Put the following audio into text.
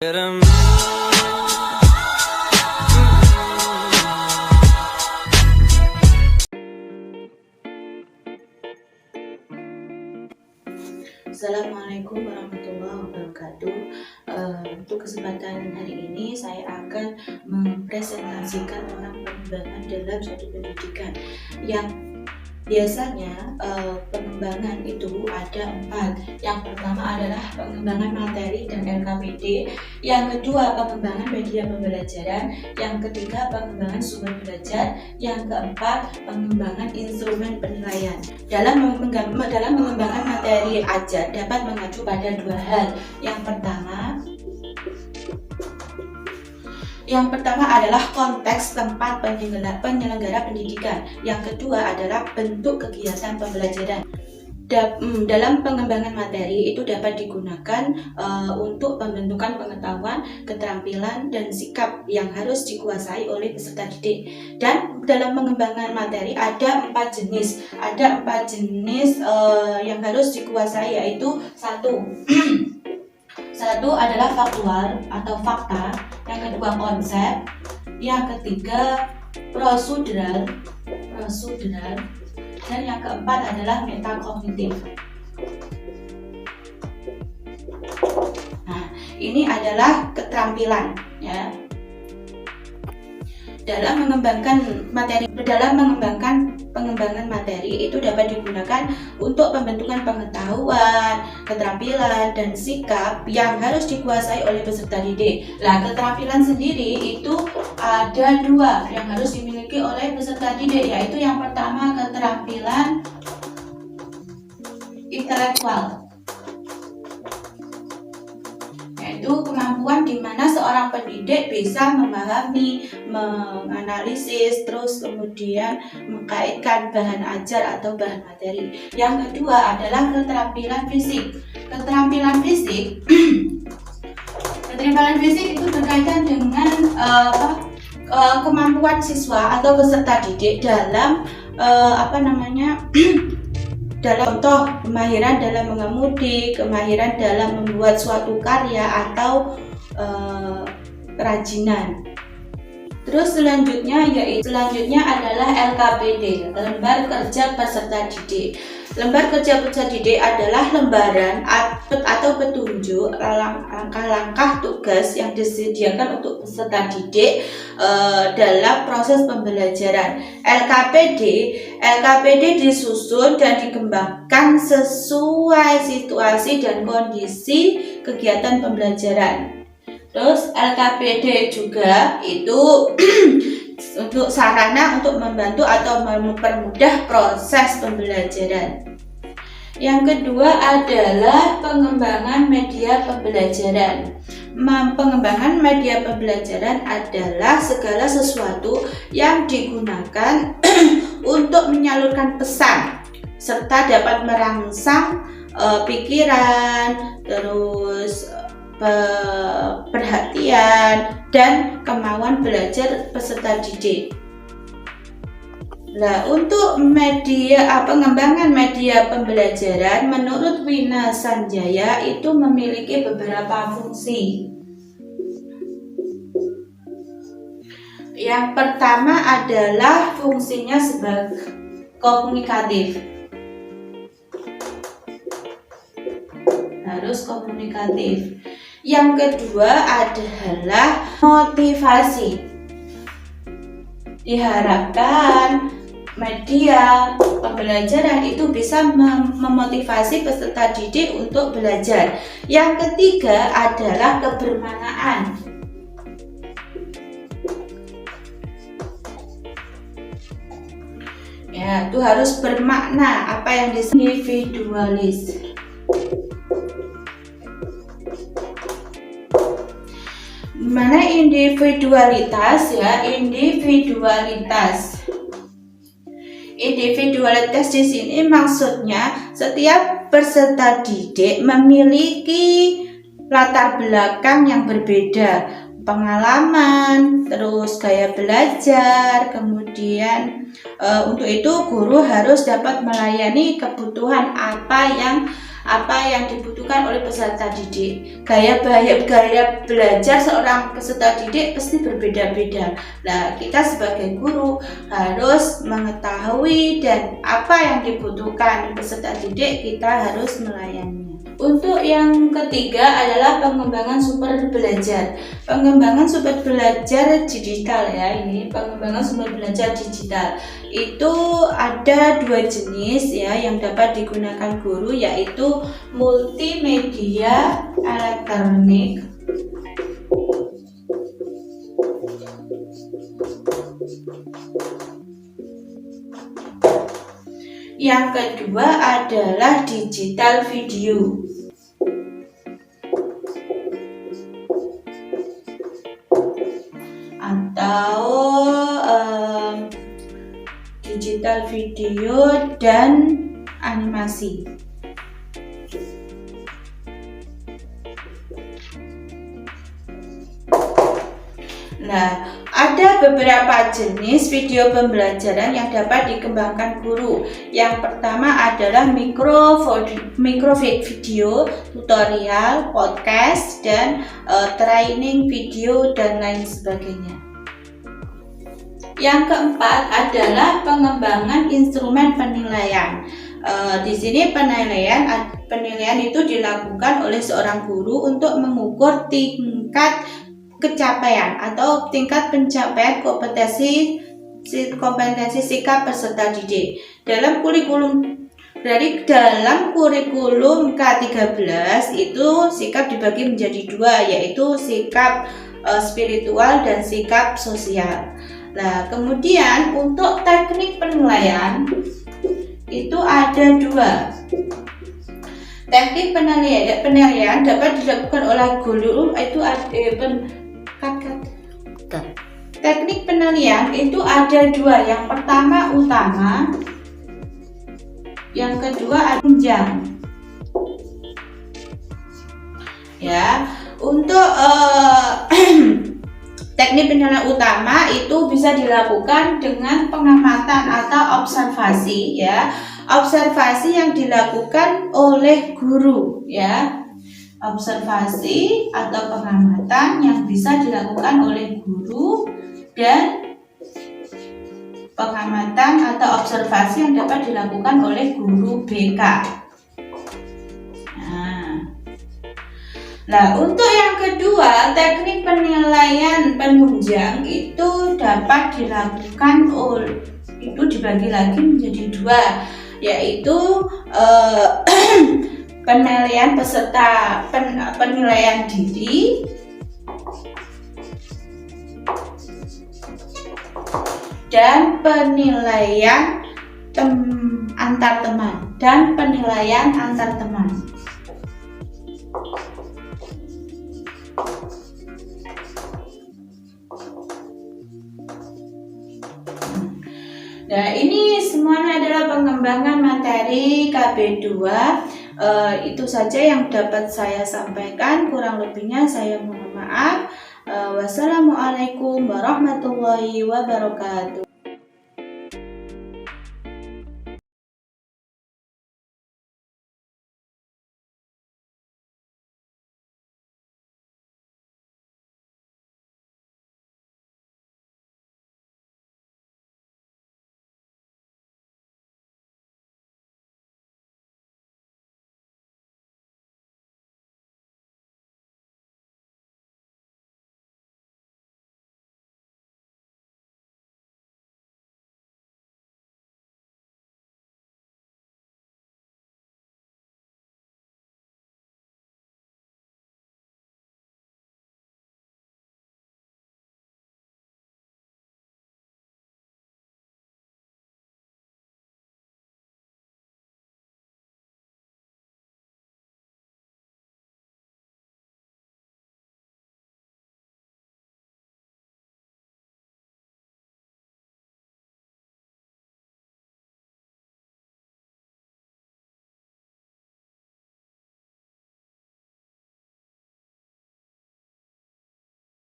Assalamualaikum warahmatullahi wabarakatuh. Untuk kesempatan hari ini saya akan mempresentasikan tentang pengembangan dalam suatu pendidikan yang biasanya pengembangan itu ada 4. Yang pertama adalah pengembangan materi dan LKPD, yang kedua pengembangan media pembelajaran, yang ketiga pengembangan sumber belajar, yang keempat pengembangan instrumen penilaian. Dalam mengembangkan materi ajar dapat mengacu pada 2 hal. Yang pertama adalah konteks tempat penyelenggara pendidikan. Yang kedua adalah bentuk kegiatan pembelajaran. Dalam pengembangan materi itu dapat digunakan untuk pembentukan pengetahuan, keterampilan, dan sikap yang harus dikuasai oleh peserta didik. Dan dalam pengembangan materi ada 4 jenis. Ada 4 jenis yang harus dikuasai, yaitu satu adalah faktual atau fakta, yang kedua konsep, yang ketiga prosedural, dan yang keempat adalah metakognitif. Nah, ini adalah keterampilan ya. Dalam mengembangkan pengembangan materi itu dapat digunakan untuk pembentukan pengetahuan, keterampilan, dan sikap yang harus dikuasai oleh peserta didik. Nah, keterampilan sendiri itu ada 2 yang harus dimiliki oleh peserta didik, yaitu yang pertama keterampilan intelektual, yaitu kemampuan di mana seorang pendidik bisa memahami, menganalisis, terus kemudian mengkaitkan bahan ajar atau bahan materi. Yang kedua adalah keterampilan fisik. Keterampilan fisik itu berkaitan dengan kemampuan siswa atau peserta didik dalam dalam contoh kemahiran dalam mengemudi, kemahiran dalam membuat suatu karya atau kerajinan. Terus selanjutnya adalah LKPD, lembar kerja peserta didik. Lembar kerja peserta didik adalah lembaran atau petunjuk langkah-langkah tugas yang disediakan untuk peserta didik dalam proses pembelajaran. LKPD disusun dan dikembangkan sesuai situasi dan kondisi kegiatan pembelajaran. Terus LKPD juga itu untuk sarana untuk membantu atau mempermudah proses pembelajaran. Yang kedua adalah pengembangan media pembelajaran. Pengembangan media pembelajaran adalah segala sesuatu yang digunakan untuk menyalurkan pesan serta dapat merangsang pikiran, terus perhatian, dan kemauan belajar peserta didik. Nah, untuk pengembangan media pembelajaran menurut Wina Sanjaya itu memiliki beberapa fungsi. Yang pertama adalah fungsinya sebagai komunikatif. Harus komunikatif. Yang kedua adalah motivasi. Diharapkan media pembelajaran itu bisa memotivasi peserta didik untuk belajar. Yang ketiga adalah kebermanaan. Ya, itu harus bermakna. Apa yang disebut individualis. Mana individualitas ya, individualitas di sini maksudnya setiap peserta didik memiliki latar belakang yang berbeda, pengalaman, terus gaya belajar, kemudian untuk itu guru harus dapat melayani kebutuhan apa yang apa yang dibutuhkan oleh peserta didik. Gaya belajar seorang peserta didik pasti berbeda-beda. Nah, kita sebagai guru harus mengetahui dan apa yang dibutuhkan peserta didik, kita harus melayani. Untuk yang ketiga adalah pengembangan sumber belajar. Pengembangan sumber belajar digital ya, ini pengembangan sumber belajar digital. Itu ada dua jenis ya yang dapat digunakan guru, yaitu multimedia elektronik yang kedua adalah digital video. Atau digital video dan animasi. Nah, ada beberapa jenis video pembelajaran yang dapat dikembangkan guru. Yang pertama adalah micro video, tutorial, podcast, dan training video dan lain sebagainya. Yang keempat adalah pengembangan instrumen penilaian. Di sini penilaian itu dilakukan oleh seorang guru untuk mengukur tingkat kecapaian atau tingkat pencapaian kompetensi sikap peserta didik. Dalam kurikulum K13 itu sikap dibagi menjadi dua, yaitu sikap spiritual dan sikap sosial. Nah, kemudian untuk teknik penilaian itu ada dua. Teknik penilaian dapat dilakukan oleh guru, itu teknik penilaian itu ada dua. Yang pertama utama, yang kedua tunjang. Ya, untuk teknik penilaian utama itu bisa dilakukan dengan pengamatan atau observasi ya. Observasi yang dilakukan oleh guru ya. Observasi atau pengamatan yang bisa dilakukan oleh guru dan pengamatan atau observasi yang dapat dilakukan oleh guru BK. Nah, untuk yang kedua, teknik penilaian penunjang itu dapat dilakukan itu dibagi lagi menjadi dua, yaitu penilaian peserta penilaian diri dan penilaian antar teman dan penilaian antar teman. Nah, ini semuanya adalah pengembangan materi KB2. Itu saja yang dapat saya sampaikan, kurang lebihnya saya mohon maaf. Wassalamualaikum warahmatullahi wabarakatuh.